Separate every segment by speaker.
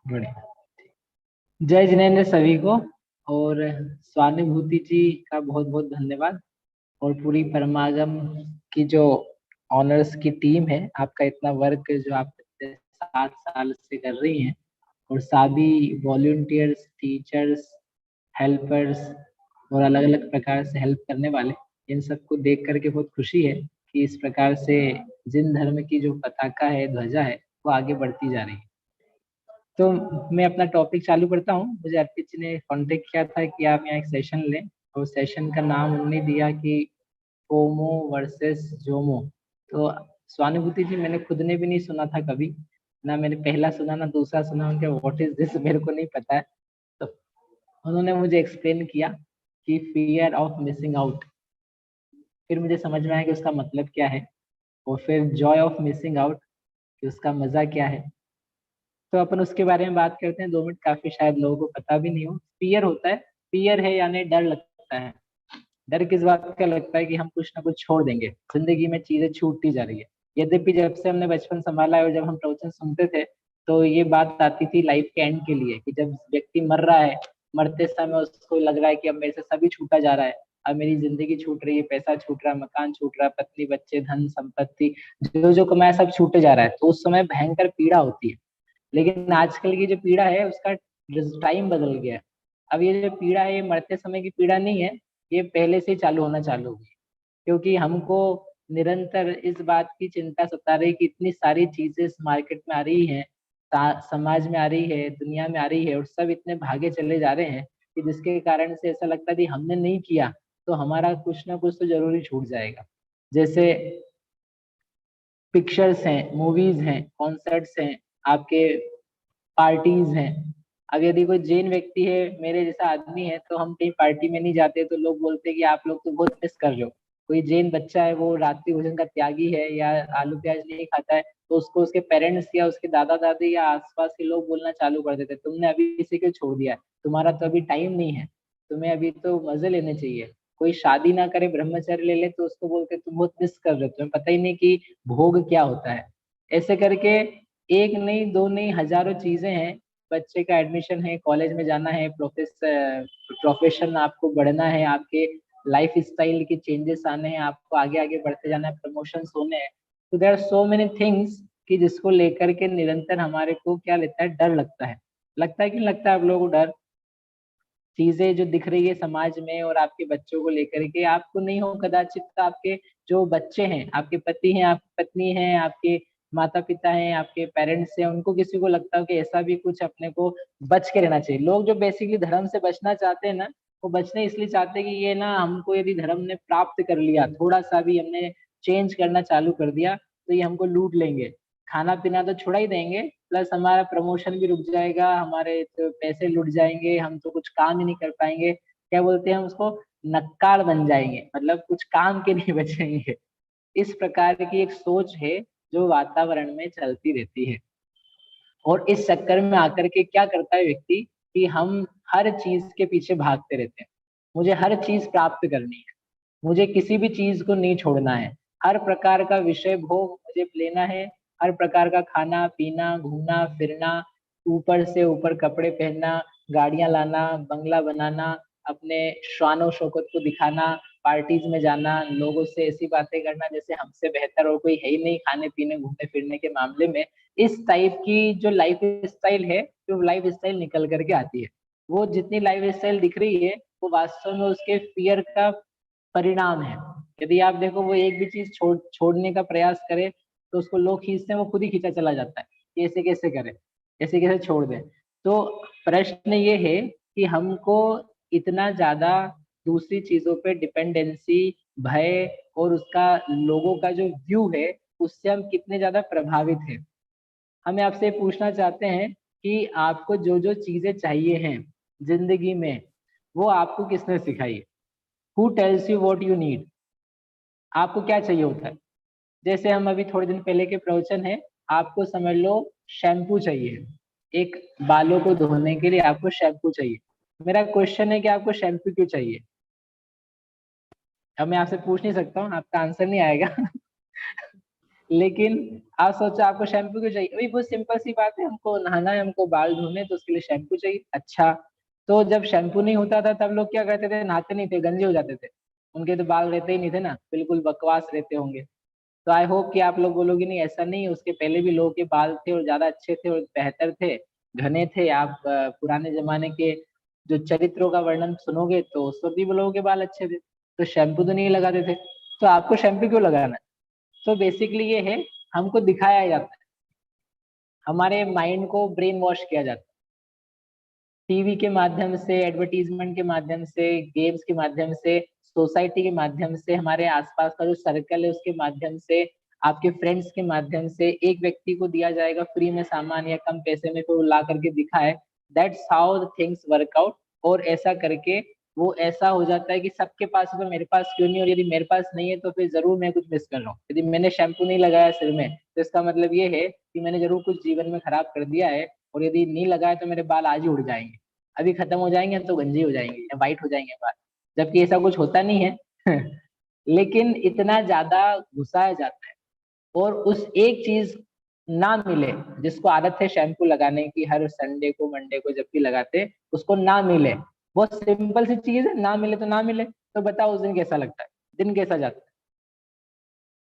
Speaker 1: बढ़िया। जय जिनेन्द्र सभी को। और स्वानुभूति जी का बहुत बहुत धन्यवाद। और पूरी परमागम की जो ऑनर्स की टीम है, आपका इतना वर्क जो आप पिछले 7 साल से कर रही हैं, और सभी वॉलंटियर्स, टीचर्स, हेल्पर्स और अलग अलग प्रकार से हेल्प करने वाले, इन सबको देख करके बहुत खुशी है कि इस प्रकार से जिन धर्म की जो पताका है, ध्वजा है, वो आगे बढ़ती जा रही है। तो मैं अपना टॉपिक चालू करता हूँ। मुझे अर्पित जी ने कांटेक्ट किया था कि आप यहाँ एक सेशन लें, और सेशन का नाम उन्होंने दिया कि फोमो वर्सेस जोमो। तो स्वानुभूति जी, मैंने खुद ने भी नहीं सुना था कभी, ना मैंने पहला सुना ना दूसरा सुना, उनके व्हाट इज दिस मेरे को नहीं पता है। तो उन्होंने मुझे एक्सप्लेन किया कि फियर ऑफ मिसिंग आउट। फिर मुझे समझ में आया कि उसका मतलब क्या है, और फिर जॉय ऑफ मिसिंग आउट कि उसका मजा क्या है। तो अपन उसके बारे में बात करते हैं 2 मिनट, काफी शायद लोगों को पता भी नहीं हो। फियर होता है, फियर है यानी डर लगता है। डर किस बात का लगता है कि हम कुछ ना कुछ छोड़ देंगे, जिंदगी में चीजें छूटती जा रही है। यद्यपि जब से हमने बचपन संभाला है और जब हम प्रवचन सुनते थे, तो ये बात आती थी लाइफ के एंड के लिए, कि जब व्यक्ति मर रहा है, मरते समय उसको लग रहा है कि अब मेरे से सभी छूटा जा रहा है। अब मेरी जिंदगी छूट रही है, पैसा छूट रहा है, मकान छूट रहा है, पत्नी बच्चे धन संपत्ति जो जो कमाया सब छूटे जा रहा है, तो उस समय भयंकर पीड़ा होती है। लेकिन आजकल की जो पीड़ा है, उसका टाइम बदल गया है। अब ये जो पीड़ा है, ये मरते समय की पीड़ा नहीं है, ये पहले से ही चालू होना चालू हुई। क्योंकि हमको निरंतर इस बात की चिंता सता रही कि इतनी सारी चीजें इस मार्केट में आ रही हैं, समाज में आ रही है, दुनिया में आ रही है, और सब इतने भागे चले जा रहे हैं कि जिसके कारण से ऐसा लगता है कि हमने नहीं किया तो हमारा कुछ ना कुछ तो जरूरी छूट जाएगा। जैसे पिक्चर्स हैं, मूवीज हैं, कॉन्सर्ट्स हैं, आपके पार्टीज हैं। अब यदि कोई जैन व्यक्ति है, मेरे जैसा आदमी है, तो हम कहीं पार्टी में नहीं जाते तो लोग बोलते हैं कि आप लोग तो बहुत मिस कर रहे हो। कोई जैन बच्चा है, वो रात्रि भोजन का त्यागी है या आलू प्याज नहीं खाता है, तो उसको उसके पेरेंट्स या उसके दादा दादी या आसपास के लोग बोलना चालू कर देते, तुमने अभी से क्यों छोड़ दिया है, तुम्हारा तो अभी टाइम नहीं है, तुम्हें अभी तो मजे लेने चाहिए। कोई शादी ना करे, ब्रह्मचर्य ले ले, तो उसको बोलते तुम बहुत मिस कर रहे हो, तुम्हें पता ही नहीं कि भोग क्या होता है। ऐसे करके एक नहीं, दो नहीं, हजारों चीजें हैं। बच्चे का एडमिशन है, कॉलेज में जाना है, प्रोफेशन आपको बढ़ना है, आपके लाइफ स्टाइल के चेंजेस आने हैं, आपको आगे आगे बढ़ते जाना है, प्रमोशन होने हैं। तो there are so many things कि जिसको लेकर के निरंतर हमारे को क्या लेता है, डर लगता है। लगता है कि लगता है आप लोगों को डर, चीजें जो दिख रही है समाज में और आपके बच्चों को लेकर के, आपको नहीं हो कदाचित, तो आपके जो बच्चे हैं, आपके पति हैं, आपकी पत्नी हैं, आपके माता पिता हैं, आपके पेरेंट्स हैं, उनको किसी को लगता हो कि ऐसा भी कुछ अपने को बच के रहना चाहिए। लोग जो बेसिकली धर्म से बचना चाहते हैं ना, वो बचने इसलिए चाहते हैं कि ये ना, हमको यदि धर्म ने प्राप्त कर लिया, थोड़ा सा भी हमने चेंज करना चालू कर दिया, तो ये हमको लूट लेंगे। खाना पीना तो छुड़ा ही देंगे, प्लस हमारा प्रमोशन भी रुक जाएगा, हमारे तो पैसे लुट जाएंगे, हम तो कुछ काम ही नहीं कर पाएंगे। क्या बोलते हैं हम उसको, नक्काल बन जाएंगे, मतलब कुछ काम के नहीं बचेंगे। इस प्रकार की एक सोच है जो वातावरण में चलती रहती है। और इस चक्कर में आकर के क्या करता है व्यक्ति, कि हम हर चीज के पीछे भागते रहते हैं। मुझे हर चीज प्राप्त करनी है, मुझे किसी भी चीज को नहीं छोड़ना है, हर प्रकार का विषय भोग मुझे लेना है, हर प्रकार का खाना पीना, घूमना फिरना, ऊपर से ऊपर कपड़े पहनना, गाड़ियां लाना, बंगला बनाना, अपने शानो शौकत को दिखाना, पार्टीज में जाना, लोगों से ऐसी बातें करना जैसे हमसे बेहतर और कोई है ही नहीं खाने पीने घूमने फिरने के मामले में। इस टाइप की जो लाइफ स्टाइल है, जो लाइफ स्टाइल निकल करके आती है, वो जितनी लाइफ स्टाइल दिख रही है, वो वास्तव में उसके फियर का परिणाम है। यदि आप देखो, वो एक भी चीज छोड़ने का प्रयास करे, तो उसको लोग खींचते हैं, वो खुद ही खींचा चला जाता है कि ऐसे कैसे करे, ऐसे कैसे छोड़ दे। तो प्रश्न ये है कि हमको इतना ज्यादा दूसरी चीजों पे डिपेंडेंसी, भय, और उसका लोगों का जो व्यू है, उससे हम कितने ज्यादा प्रभावित हैं। हमें आपसे पूछना चाहते हैं कि आपको जो जो चीजें चाहिए हैं जिंदगी में, वो आपको किसने सिखाई? Who tells you what you need? आपको क्या चाहिए होता है? जैसे हम अभी थोड़े दिन पहले के प्रवचन है, आपको समझ लो शैम्पू चाहिए, एक बालों को धोने के लिए आपको शैम्पू चाहिए। मेरा क्वेश्चन है कि आपको शैम्पू क्यों चाहिए? अब मैं आपसे पूछ नहीं सकता हूँ, आपका आंसर नहीं आएगा। लेकिन आप सोचो आपको शैम्पू क्यों चाहिए, अभी बहुत सिंपल सी बात है, हमको नहाना है, हमको बाल धोने, तो उसके लिए शैम्पू चाहिए। अच्छा, तो जब शैम्पू नहीं होता था तब लोग क्या करते थे, नहाते नहीं थे, गंजे हो जाते थे, उनके तो बाल रहते ही नहीं थे ना, बिल्कुल बकवास रहते होंगे। तो आई होप कि आप लोग बोलोगे नहीं ऐसा नहीं, उसके पहले भी लोगों के बाल थे और ज्यादा अच्छे थे और बेहतर थे, घने थे। आप पुराने जमाने के जो चरित्रों का वर्णन सुनोगे तो उस वक्त भी लोगों के बाल अच्छे थे, तो शैम्पू तो नहीं लगाते थे। तो आपको शैम्पू क्यों लगाना है? तो बेसिकली ये है, हमको दिखाया जाता है, हमारे माइंड को ब्रेन वॉश किया जाता है, टीवी के माध्यम से, एडवर्टीजमेंट के माध्यम से, गेम्स के माध्यम से, सोसाइटी के माध्यम से, हमारे आसपास का जो सर्कल है उसके माध्यम से, आपके फ्रेंड्स के माध्यम से, एक व्यक्ति को दिया जाएगा फ्री में सामान या कम पैसे में, तो वो ला करके दिखाए, that's how the things work out. और ऐसा करके वो ऐसा हो जाता है कि सबके पास है तो मेरे पास क्यों नहीं, और यदि मेरे पास नहीं है तो फिर जरूर मैं कुछ मिस कर रहा हूँ। यदि मैंने शैम्पू नहीं लगाया सिर में तो इसका मतलब ये है कि मैंने जरूर कुछ जीवन में खराब कर दिया है, और यदि नहीं लगाया तो मेरे बाल आज ही उड़ जाएंगे, अभी खत्म हो जाएंगे तो गंजे हो जाएंगे या वाइट हो जाएंगे बाल, जबकि ऐसा कुछ होता नहीं है। लेकिन इतना ज्यादा घुसाया जाता है, और उस एक चीज ना मिले, जिसको आदत है शैम्पू लगाने की, हर संडे को मंडे को जब भी लगाते, उसको ना मिले, बहुत सिंपल सी चीज है, ना मिले तो ना मिले, तो बताओ उस दिन कैसा लगता है, दिन कैसा जाता है?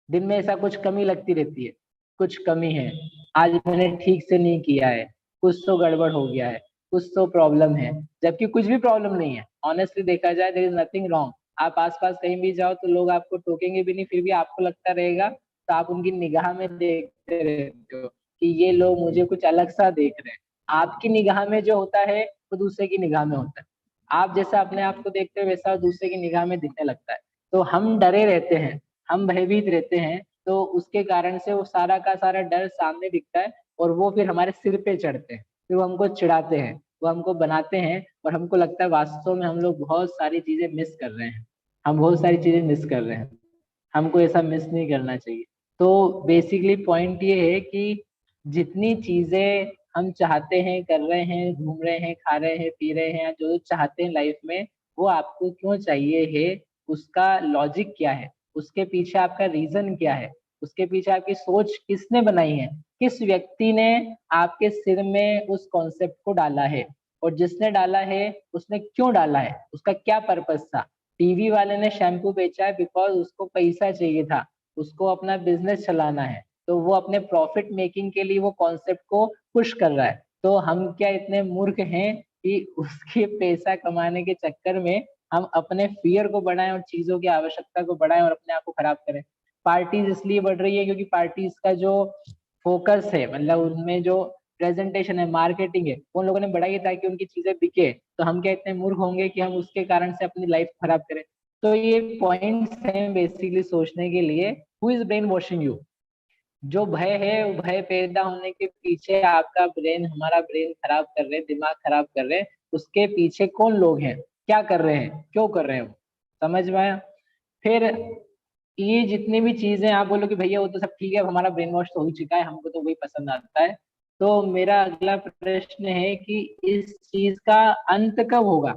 Speaker 1: दिन में ऐसा कुछ कमी लगती रहती है, कुछ कमी है, आज मैंने ठीक से नहीं किया है, कुछ तो गड़बड़ हो गया है, कुछ तो प्रॉब्लम है, जबकि कुछ भी प्रॉब्लम नहीं है। ऑनेस्टली देखा जाए देयर इज नथिंग रॉन्ग। आप आसपास कहीं भी जाओ तो लोग आपको टोकेंगे भी नहीं, फिर भी आपको लगता रहेगा, तो आप उनकी निगाह में देखते रहते हो कि ये लोग मुझे कुछ अलग सा देख रहे हैं। आपकी निगाह में जो होता है वो दूसरे की निगाह में होता है, आप जैसा अपने आप को देखते हो वैसा दूसरे की निगाह में दिखने लगता है। तो हम डरे रहते हैं, हम भयभीत रहते हैं, तो उसके कारण से वो सारा का सारा डर सामने दिखता है, और वो फिर हमारे सिर पे चढ़ते हैं, फिर वो हमको चिढ़ाते हैं, वो हमको बनाते हैं, और हमको लगता है वास्तव में हम लोग बहुत सारी चीजें मिस कर रहे हैं, हम बहुत सारी चीजें मिस कर रहे हैं, हमको ऐसा मिस नहीं करना चाहिए। तो बेसिकली पॉइंट ये है कि जितनी चीजें हम चाहते हैं, कर रहे हैं, घूम रहे हैं, खा रहे हैं, पी रहे हैं, जो जो चाहते हैं लाइफ में, वो आपको क्यों चाहिए है, उसका लॉजिक क्या है, उसके पीछे आपका रीजन क्या है, उसके पीछे आपकी सोच किसने बनाई है, किस व्यक्ति ने आपके सिर में उस कॉन्सेप्ट को डाला है, और जिसने डाला है उसने क्यों डाला है, उसका क्या पर्पस था। टीवी वाले ने शैम्पू बेचा है बिकॉज उसको पैसा चाहिए था, उसको अपना बिजनेस चलाना है, तो वो अपने प्रॉफिट मेकिंग के लिए वो कॉन्सेप्ट को पुश कर रहा है। तो हम क्या इतने मूर्ख हैं कि उसके पैसा कमाने के चक्कर में हम अपने फियर को बढ़ाएं और चीजों की आवश्यकता को बढ़ाएं और अपने आप को खराब करें। पार्टीज इसलिए बढ़ रही है क्योंकि पार्टीज का जो फोकस है, मतलब उनमें जो प्रेजेंटेशन है, मार्केटिंग है, उन लोगों ने बढ़ाई है ताकि उनकी चीजें बिके। तो हम क्या इतने मूर्ख होंगे कि हम उसके कारण से अपनी लाइफ खराब करें? तो ये पॉइंट्स हैं बेसिकली सोचने के लिए, who is brain washing you. जो भय है, वो भय पैदा होने के पीछे आपका ब्रेन, हमारा ब्रेन खराब कर रहे हैं, दिमाग खराब कर रहे हैं, उसके पीछे कौन लोग हैं, क्या कर रहे हैं, क्यों कर रहे हैं वो, समझ में आया? फिर ये जितनी भी चीजें आप बोलो कि भैया वो तो सब ठीक है, अब हमारा ब्रेन वॉश तो हो ही चुका है, हमको तो वही पसंद आता है, तो मेरा अगला प्रश्न है कि इस चीज का अंत कब होगा,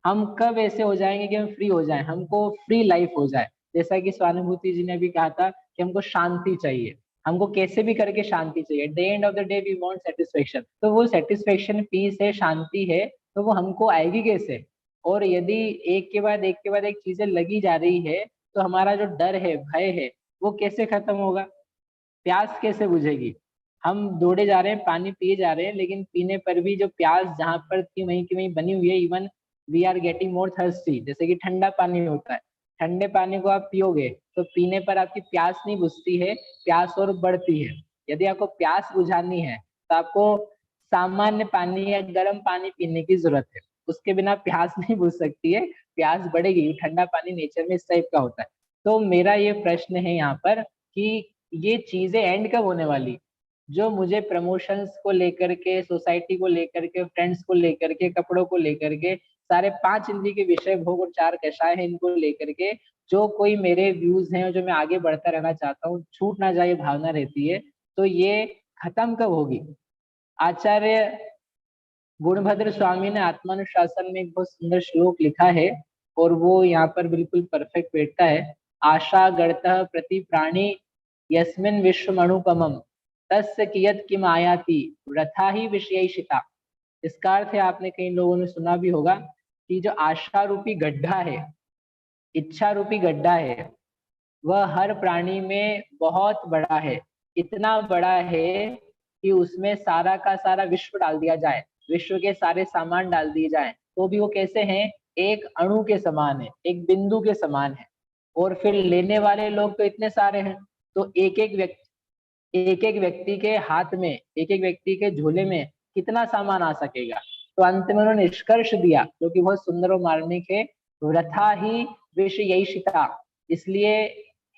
Speaker 1: हम कब ऐसे हो जाएंगे कि हम फ्री हो जाएं, हमको फ्री लाइफ हो जाए। जैसा कि स्वानुभूति जी ने भी कहा था कि हमको शांति चाहिए, हमको कैसे भी करके शांति चाहिए, at the end of the day we want satisfaction. तो वो सेटिस्फेक्शन, पीस है, शांति है, तो वो हमको आएगी कैसे? और यदि एक के बाद एक के बाद एक चीजें लगी जा रही है, तो हमारा जो डर है, भय है, वो कैसे खत्म होगा? प्यास कैसे बुझेगी? हम दौड़े जा रहे हैं, पानी पिए जा रहे हैं, लेकिन पीने पर भी जो प्यास जहां पर थी वहीं की वहीं बनी हुई है। Even we are getting more thirsty, जैसे कि ठंडा पानी होता है, ठंडे पानी को आप पियोगे तो पीने पर आपकी प्यास नहीं बुझती है, प्यास और बढ़ती है। यदि आपको प्यास बुझानी है तो आपको सामान्य पानी या गर्म पानी पीने की जरूरत है, उसके बिना प्यास नहीं बुझ सकती है, प्यास बढ़ेगी। ठंडा पानी नेचर में इस टाइप का होता है। तो मेरा ये प्रश्न है यहाँ पर कि ये चीजें एंड कब होने वाली? जो मुझे प्रमोशंस को लेकर के, सोसाइटी को लेकर के, फ्रेंड्स को लेकर के, कपड़ों को लेकर के, सारे पांच इंद्रिय के विषय भोग और चार कषाय हैं, इनको लेकर के जो कोई मेरे व्यूज हैं, जो मैं आगे बढ़ता रहना चाहता हूँ, छूट ना जाए भावना रहती है, तो ये खत्म कब होगी? आचार्य गुणभद्र स्वामी ने आत्मानुशासन में एक बहुत सुंदर श्लोक लिखा है, और वो यहाँ पर बिल्कुल परफेक्ट बैठता है। आशा गढ़ता प्रति प्राणी यस्मिन् विश्वमणुपमम् तस्य कियत् किम आयाति वृथा ही विषयिशिता। इसका अर्थ है, आपने कई लोगों ने सुना भी होगा कि जो आशा रूपी गड्ढा है, इच्छा रूपी गड्ढा है, वह हर प्राणी में बहुत बड़ा है। इतना बड़ा है कि उसमें सारा का सारा विश्व डाल दिया जाए, विश्व के सारे सामान डाल दिए जाए, तो भी वो कैसे हैं, एक अणु के समान है, एक बिंदु के समान है। और फिर लेने वाले लोग तो इतने सारे हैं, तो एक एक व्यक्ति के हाथ में, एक एक व्यक्ति के झोले में कितना सामान आ सकेगा। तो अंत में उन्होंने निष्कर्ष दिया, जो कि बहुत सुंदर और मार्मिक है, वृथा ही विषयिशिता। इसलिए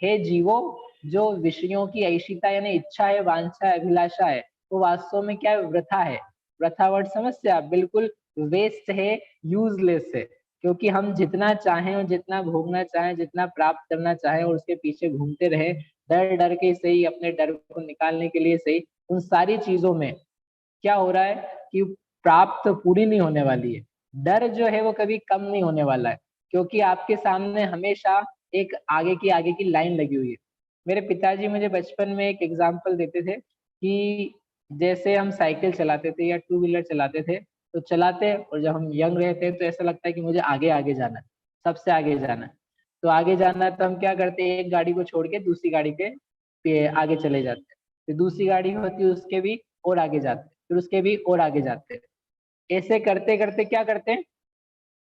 Speaker 1: हे जीवो, जो विषयों की ऐशिता यानी इच्छा है, वांछा है, अभिलाषा है, वो वास्तव में क्या है, वृथा है। वृथा वर्ड समझते आप, बिल्कुल वेस्ट है, यूजलेस है। क्योंकि हम जितना चाहें और जितना भोगना चाहें, जितना प्राप्त करना चाहें और उसके पीछे घूमते रहे, डर डर के सही, अपने डर को निकालने के लिए सही, उन सारी चीजों में क्या हो रहा है कि प्राप्त पूरी नहीं होने वाली है। डर जो है वो कभी कम नहीं होने वाला है, क्योंकि आपके सामने हमेशा एक आगे की लाइन लगी हुई है। मेरे पिताजी मुझे बचपन में एक एग्जाम्पल देते थे कि जैसे हम साइकिल चलाते थे या टू व्हीलर चलाते थे, तो चलाते, और जब हम यंग रहते हैं तो ऐसा लगता है कि मुझे आगे आगे जाना है, सबसे आगे जाना है। तो आगे जाना है तो हम क्या करते हैं, एक गाड़ी को छोड़ के दूसरी गाड़ी पे आगे चले जाते हैं। फिर दूसरी गाड़ी होती है, उसके भी और आगे जाते हैं, फिर उसके भी और आगे जाते हैं। ऐसे करते करते क्या करते हैं,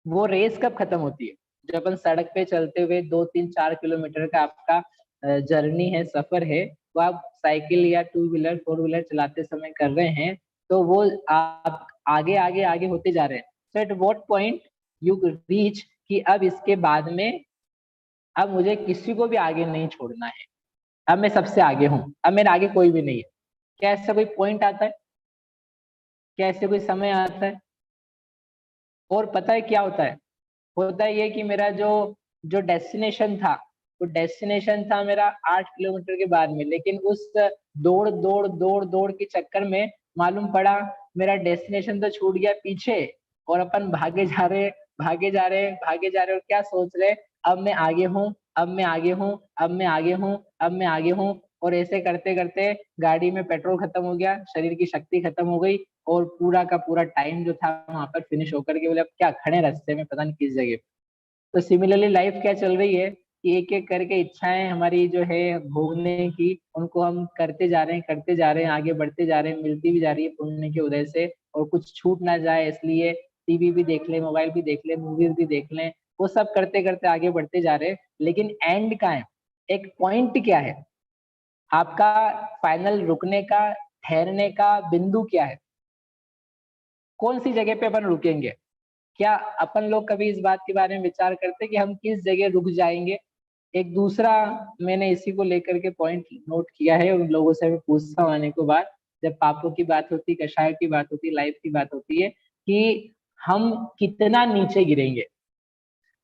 Speaker 1: वो रेस कब खत्म होती है, जब अपन सड़क पे चलते हुए 2 3 4 किलोमीटर का आपका जर्नी है, सफर है, वो आप साइकिल या टू व्हीलर फोर व्हीलर चलाते समय कर रहे हैं, तो वो आप आगे आगे आगे होते जा रहे हैं। So at what point you reach कि अब इसके बाद में, अब मुझे किसी को भी आगे नहीं छोड़ना है, अब मैं सबसे आगे हूँ, अब मेरे आगे कोई भी नहीं है। क्या ऐसा कोई पॉइंट आता है, क्या ऐसे कोई समय आता है? और पता है क्या होता है ये कि मेरा जो जो डेस्टिनेशन था, वो डेस्टिनेशन था मेरा 8 किलोमीटर के बाद में, लेकिन उस दौड़ के चक्कर में मालूम पड़ा मेरा डेस्टिनेशन तो छूट गया पीछे, और अपन भागे जा रहे और क्या सोच रहे, अब मैं आगे हूँ, अब मैं आगे हूँ, अब मैं आगे हूँ, अब मैं आगे हूँ। और ऐसे करते करते गाड़ी में पेट्रोल खत्म हो गया, शरीर की शक्ति खत्म हो गई, और पूरा का पूरा टाइम जो था वहां पर फिनिश होकर के बोले अब क्या खड़े रास्ते में, पता नहीं किस जगह। तो सिमिलरली लाइफ क्या चल रही है कि एक एक करके इच्छाएं हमारी जो है भोगने की, उनको हम करते जा रहे हैं, आगे बढ़ते जा रहे हैं, मिलती भी जा रही है पुण्य के उदय से। और कुछ छूट ना जाए इसलिए टीवी भी देख ले, मोबाइल भी देख ले, मूवीज भी देख लें, वो सब करते करते आगे बढ़ते जा रहे हैं। लेकिन एंड का है, एक पॉइंट क्या है आपका, फाइनल रुकने का, ठहरने का बिंदु क्या है, कौन सी जगह पे अपन रुकेंगे? क्या अपन लोग कभी इस बात के बारे में विचार करते कि हम किस जगह रुक जाएंगे? एक दूसरा मैंने इसी को लेकर के पॉइंट नोट किया है, उन लोगों से मैं पूछता हूँ आने के बाद, जब पापों की बात होती है, कषाय की बात होती है, लाइफ की बात होती है, कि हम कितना नीचे गिरेंगे,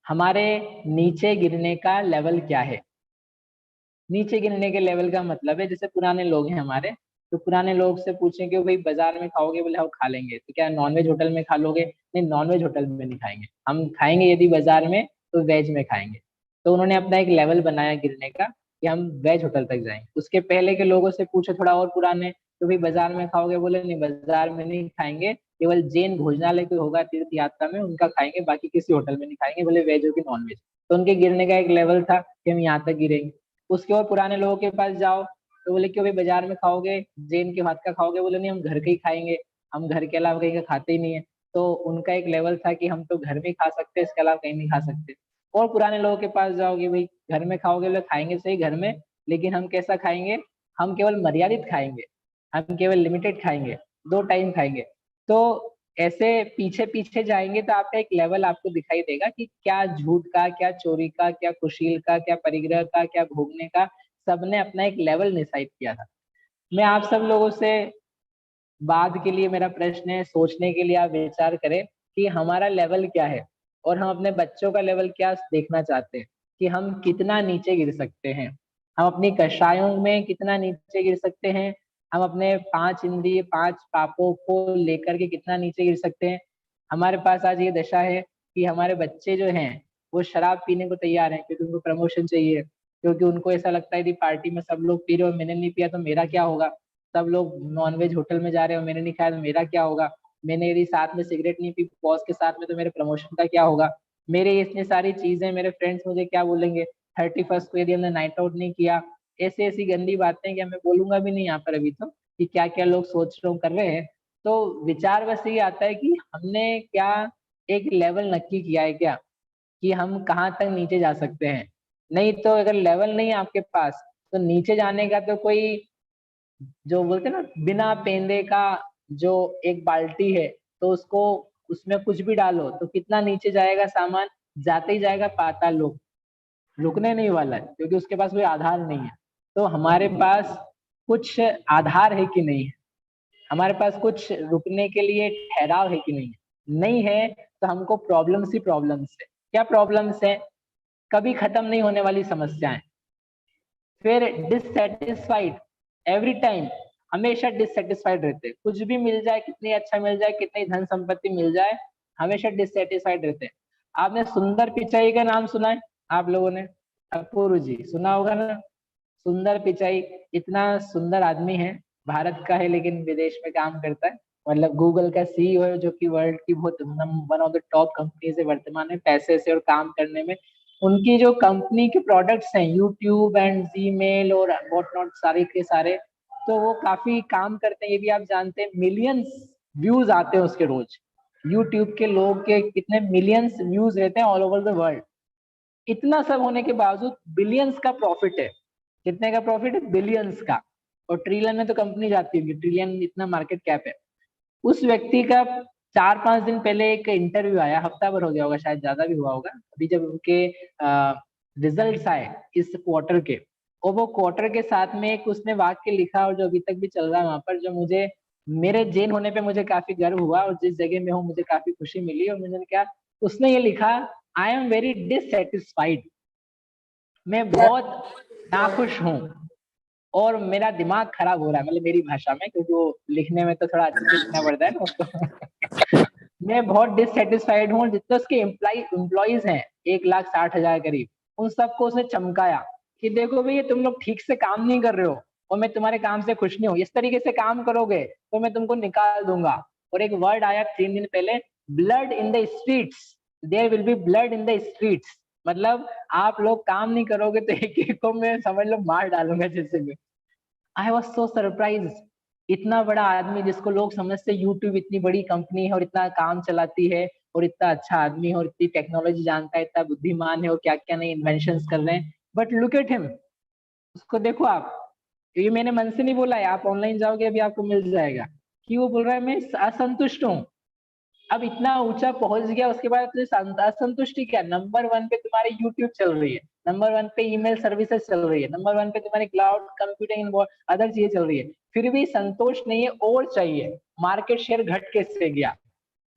Speaker 1: हमारे नीचे गिरने का लेवल क्या है। नीचे गिरने के लेवल का मतलब है, जैसे पुराने लोग हैं हमारे, तो पुराने लोग से पूछें कि भाई बाजार में खाओगे, बोले हम खा लेंगे, तो क्या नॉनवेज होटल में खा लोगे? नहीं, नॉनवेज होटल में नहीं खाएंगे, हम खाएंगे यदि बाजार में तो वेज में खाएंगे। तो उन्होंने अपना एक लेवल बनाया गिरने का कि हम वेज होटल तक जाएंगे। उसके पहले के लोगों से पूछो थोड़ा और पुराने, तो भाई बाजार में खाओगे? बोले नहीं, बाजार में नहीं खाएंगे, केवल जैन भोजनालय कोई होगा तीर्थ यात्रा में उनका खाएंगे, बाकी किसी होटल में नहीं खाएंगे, बोले वेज हो कि नॉन वेज। तो उनके गिरने का एक लेवल था कि हम यहाँ तक गिरेंगे। उसके और पुराने लोगों के पास जाओ तो बोले क्यों भाई बाजार में खाओगे, जैन के भात का खाओगे? बोले नहीं, हम घर का ही खाएंगे, हम घर के अलावा कहीं का खाते ही नहीं है। तो उनका एक लेवल था कि हम तो घर में ही खा सकते हैं, इसके अलावा कहीं नहीं खा सकते। और पुराने लोगों के पास जाओगे, भाई घर में खाओगे, बोले खाएंगे सही घर में, लेकिन हम कैसा खाएंगे, हम केवल मर्यादित खाएंगे, हम केवल लिमिटेड खाएंगे, 2 टाइम खाएंगे। तो ऐसे पीछे पीछे जाएंगे तो आपका एक लेवल आपको दिखाई देगा कि क्या झूठ का, क्या चोरी का, क्या कुशील का, क्या परिग्रह का, क्या भोगने का, सबने अपना एक लेवल डिसाइड किया था। मैं आप सब लोगों से बाद के लिए मेरा प्रश्न है, सोचने के लिए आप विचार करें कि हमारा लेवल क्या है, और हम अपने बच्चों का लेवल क्या देखना चाहते हैं, कि हम कितना नीचे गिर सकते हैं, हम अपनी कषायों में कितना नीचे गिर सकते हैं, हम अपने 5 इंद्रिय 5 पापों को लेकर के कितना नीचे गिर सकते हैं। हमारे पास आज ये दशा है कि हमारे बच्चे जो हैं वो शराब पीने को तैयार हैं, क्योंकि उनको प्रमोशन चाहिए, क्योंकि उनको ऐसा लगता है कि पार्टी में सब लोग पी रहे हो, मैंने नहीं पिया तो मेरा क्या होगा, सब लोग नॉनवेज होटल में जा रहे हो, मैंने नहीं खाया तो मेरा क्या होगा, मैंने यदि साथ में सिगरेट नहीं पी बॉस के साथ में तो मेरे प्रमोशन का क्या होगा, मेरे इतनी सारी चीजें, मेरे फ्रेंड्स मुझे क्या बोलेंगे, 31st को यदि हमने नाइट आउट नहीं किया, ऐसी ऐसी गंदी बातें कि मैं बोलूंगा भी नहीं यहाँ पर अभी तो, कि क्या क्या लोग सोच रहे कर रहे हैं। तो विचार बस ये आता है कि हमने क्या एक लेवल नक्की किया है क्या, कि हम कहाँ तक नीचे जा सकते हैं। नहीं तो अगर लेवल नहीं है आपके पास तो नीचे जाने का तो कोई, जो बोलते हैं ना बिना पेंदे का जो एक बाल्टी है, तो उसको उसमें कुछ भी डालो तो कितना नीचे जाएगा सामान, जाते ही जाएगा पाताल लोक, रुकने नहीं वाला है, क्योंकि उसके पास कोई आधार नहीं है। तो हमारे पास कुछ आधार है कि नहीं है, हमारे पास कुछ रुकने के लिए ठहराव है कि नहीं है, नहीं है तो हमको प्रॉब्लम्स ही प्रॉब्लम्स है। क्या प्रॉब्लम्स है? कभी खत्म नहीं होने वाली समस्याएं, फिर डिससेटिस्फाइड, एवरी टाइम, हमेशा डिससेटिस्फाइड रहते, कुछ भी मिल जाए, कितनी अच्छा मिल जाए, कितनी धन संपत्ति मिल जाए, हमेशा डिससेटिस्फाइड रहते। आपने सुंदर पिचाई का नाम सुना है आप लोगों ने? अपूर्व जी सुना होगा ना, सुंदर पिचाई, इतना सुंदर आदमी है, भारत का है लेकिन विदेश में काम करता है, मतलब गूगल का सीईओ है, जो कि वर्ल्ड की बहुत one of the top company है वर्तमान में पैसे से और काम करने में। उनकी जो कंपनी के प्रोडक्ट्स हैं, यूट्यूब एंड जीमेल और व्हाट नॉट, सारे के सारे, तो वो काफी काम करते हैं, ये भी आप जानते हैं, मिलियंस व्यूज आते हैं उसके रोज, यूट्यूब के लोग के कितने मिलियंस व्यूज रहते हैं ऑल ओवर द वर्ल्ड। इतना सब होने के बावजूद बिलियंस का प्रॉफिट है, कितने का प्रॉफिट है? बिलियंस का, और ट्रिलियन में तो कंपनी जाती होगी, ट्रिलियन इतना मार्केट कैप है। उस व्यक्ति का 4-5 दिन पहले एक इंटरव्यू आया, हफ्ता भर हो गया होगा शायद, ज्यादा भी हुआ होगा, अभी जब उनके रिजल्ट्स आए इस क्वार्टर के, और वो क्वार्टर के साथ में एक उसने वाक्य लिखा, और जो अभी तक भी चल रहा है वहां पर, जो मुझे, मेरे जैन होने पे मुझे काफी गर्व हुआ, और जिस जगह में हूँ मुझे काफी खुशी मिली, और मुझे क्या, उसने ये लिखा, आई एम वेरी डिससेटिस्फाइड, मैं बहुत नाखुश हूँ और मेरा दिमाग खराब हो रहा है, मतलब मेरी भाषा में, क्योंकि वो लिखने में तो थोड़ा अच्छे लिखना पड़ता है ना उसको। मैं बहुत डिससेटिस्फाइड हूँ, जितने उसके एम्प्लॉइज हैं 1,60,000 करीब, उन सबको उसने चमकाया कि देखो भैया तुम लोग ठीक से काम नहीं कर रहे हो, और मैं तुम्हारे काम से खुश नहीं हूँ, इस तरीके से काम करोगे तो मैं तुमको निकाल दूंगा। और एक वर्ड आया 3 दिन पहले, blood in the streets, there will be blood in the streets, मतलब आप लोग काम नहीं करोगे तो एक एक को मैं समझ लो मार डालूंगा जैसे भी। आई वॉज सो सरप्राइज, इतना बड़ा आदमी जिसको लोग समझते यूट्यूब इतनी बड़ी कंपनी है और इतना काम चलाती है, और इतना अच्छा आदमी है और इतनी टेक्नोलॉजी जानता है, इतना बुद्धिमान है और क्या क्या नई इन्वेंशन कर रहे हैं, बट लुक एट हिम, उसको देखो आप, ये मैंने मन से नहीं बोला है, आप ऑनलाइन जाओगे अभी आपको मिल जाएगा, कि वो बोल रहा है मैं असंतुष्ट हूँ। अब इतना ऊंचा पहुंच गया, उसके बाद तुझे असंतुष्टि क्या? नंबर 1 पे तुम्हारी यूट्यूब चल रही है, नंबर 1 पे ईमेल सर्विसेज चल रही है, नंबर 1 पे तुम्हारी क्लाउड कंप्यूटिंग अदर चीजें चल रही है, फिर भी संतोष नहीं है और चाहिए। मार्केट शेयर घट कैसे गया,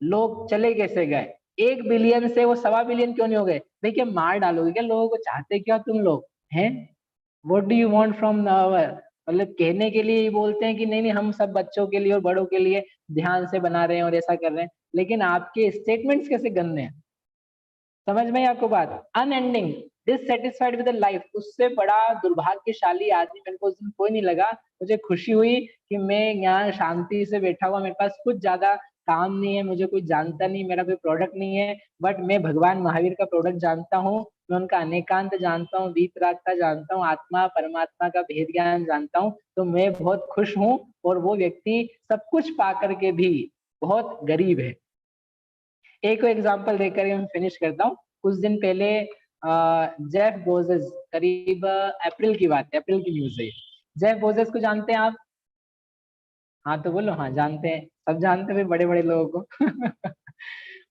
Speaker 1: लोग चले कैसे गए, 1 बिलियन से वो 1.25 बिलियन क्यों नहीं हो गए? देखिए मार डालोगे क्या लोगों को? चाहते क्या तुम लोग हैं? What do you want from our, मतलब कहने के लिए बोलते हैं कि नहीं नहीं हम सब बच्चों के लिए और बड़ों के लिए ध्यान से बना रहे हैं और ऐसा कर रहे हैं, लेकिन आपके स्टेटमेंट्स कैसे गंदे हैं। समझ में आई आपको बात? अनएंडिंग डिससेटिस्फाइड विद लाइफ, उससे बड़ा दुर्भाग्यशाली आदमी मेरे को उस दिन कोई नहीं लगा। मुझे खुशी हुई कि मैं यहाँ शांति से बैठा हुआ, मेरे पास कुछ ज्यादा काम नहीं है, मुझे कोई जानता नहीं, मेरा कोई प्रोडक्ट नहीं है, बट मैं भगवान महावीर का प्रोडक्ट जानता हूँ, मैं उनका अनेकांत जानता हूँ, वीतरागता जानता हूँ, आत्मा परमात्मा का भेद ज्ञान जानता हूँ, तो मैं बहुत खुश हूँ। और वो व्यक्ति सब कुछ पा करके भी बहुत गरीब है। एक एग्जांपल देकर मैं फिनिश करता हूँ। कुछ दिन पहले जेफ बोजेस, करीब अप्रैल की बात है, अप्रैल की न्यूज है। जेफ बोजेस को जानते हैं आप? हाँ तो बोलो, हाँ जानते हैं, सब जानते हैं बड़े बड़े लोगों को।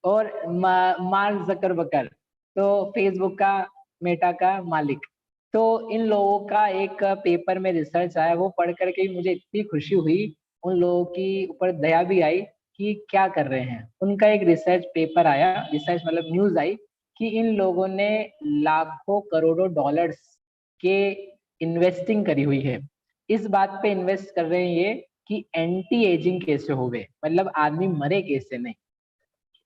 Speaker 1: और मार्क जकरबर्ग, तो फेसबुक का, मेटा का मालिक। तो इन लोगों का एक पेपर में रिसर्च आया, वो पढ़ करके मुझे इतनी खुशी हुई, उन लोगों की ऊपर दया भी आई कि क्या कर रहे हैं। उनका एक रिसर्च पेपर आया, रिसर्च मतलब न्यूज आई, कि इन लोगों ने लाखों करोड़ों डॉलर्स के इन्वेस्टिंग करी हुई है। इस बात पे इन्वेस्ट कर रहे हैं ये कि एंटी एजिंग कैसे होवे, मतलब आदमी मरे कैसे नहीं।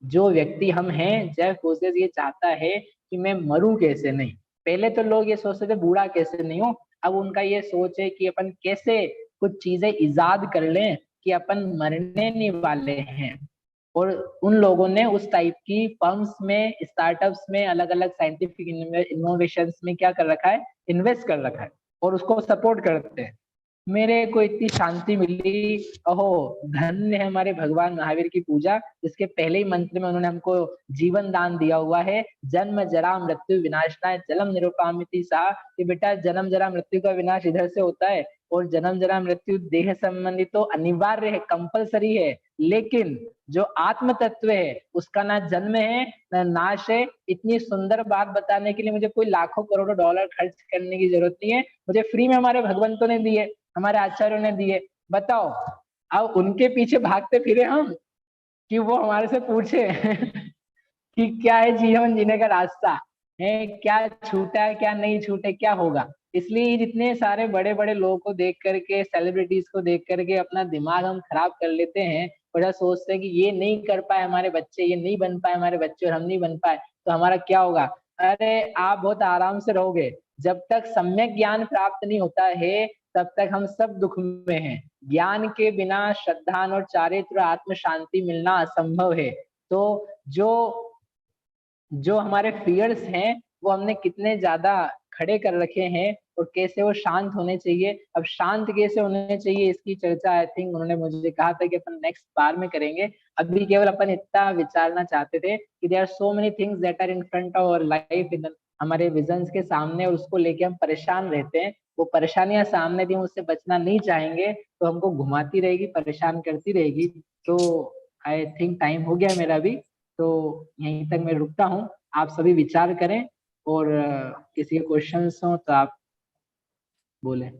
Speaker 1: जो व्यक्ति हम हैं, जेफ बेजोस ये चाहता है कि मैं मरूं कैसे नहीं। पहले तो लोग ये सोचते थे बूढ़ा कैसे नहीं हो, अब उनका ये सोच है कि अपन कैसे कुछ चीजें इजाद कर लें कि अपन मरने नहीं वाले हैं। और उन लोगों ने उस टाइप की फर्म्स में, स्टार्टअप्स में, अलग अलग साइंटिफिक इनोवेशंस में क्या कर रखा है, इन्वेस्ट कर रखा है और उसको सपोर्ट करते हैं। मेरे को इतनी शांति मिली। अहो, धन्य है हमारे भगवान महावीर की पूजा, इसके पहले ही मंत्र में उन्होंने हमको जीवन दान दिया हुआ है। जन्म जरा मृत्यु विनाशनाय जलम निरुपामिति सा, कि बेटा जन्म जरा मृत्यु का विनाश इधर से होता है, और जन्म जरा मृत्यु देह संबंधी तो अनिवार्य है, कंपलसरी है, लेकिन जो आत्म तत्व है उसका ना जन्म है ना नाश है। इतनी सुंदर बात बताने के लिए मुझे कोई लाखों करोड़ों डॉलर खर्च करने की जरूरत नहीं है, मुझे फ्री में हमारे भगवंतों ने दिए, हमारे आचार्यों ने दिए। बताओ, अब उनके पीछे भागते फिरे हम कि वो हमारे से पूछे कि क्या है जीवन जीने का रास्ता है, क्या छूटा है क्या नहीं छूटे, क्या होगा। इसलिए जितने सारे बड़े बड़े लोगों को देख करके, सेलिब्रिटीज को देख करके अपना दिमाग हम खराब कर लेते हैं और ऐसा सोचते हैं कि ये नहीं कर पाए हमारे बच्चे, ये नहीं बन पाए हमारे बच्चे और हम नहीं बन पाए तो हमारा क्या होगा। अरे आप बहुत आराम से रहोगे, जब तक सम्यक ज्ञान प्राप्त नहीं होता है तब तक हम सब दुख में हैं। ज्ञान के बिना श्रद्धा और चारित्र आत्म शांति मिलना असंभव है। तो जो जो हमारे फियर्स हैं वो हमने कितने ज्यादा खड़े कर रखे हैं और कैसे वो शांत होने चाहिए। अब शांत कैसे होने चाहिए इसकी चर्चा आई थिंक उन्होंने मुझे कहा था कि अपन नेक्स्ट बार में करेंगे। अभी केवल अपन इतना विचारना चाहते थे कि there are so many things that are in front of our life, in हमारे विजन्स के सामने, और उसको लेके हम परेशान रहते हैं। वो परेशानियां सामने थी, उससे बचना नहीं चाहेंगे तो हमको घुमाती रहेगी, परेशान करती रहेगी। तो आई थिंक टाइम हो गया मेरा भी, तो यहीं तक मैं रुकता हूँ। आप सभी विचार करें और किसी के क्वेश्चंस हो तो आप बोलें।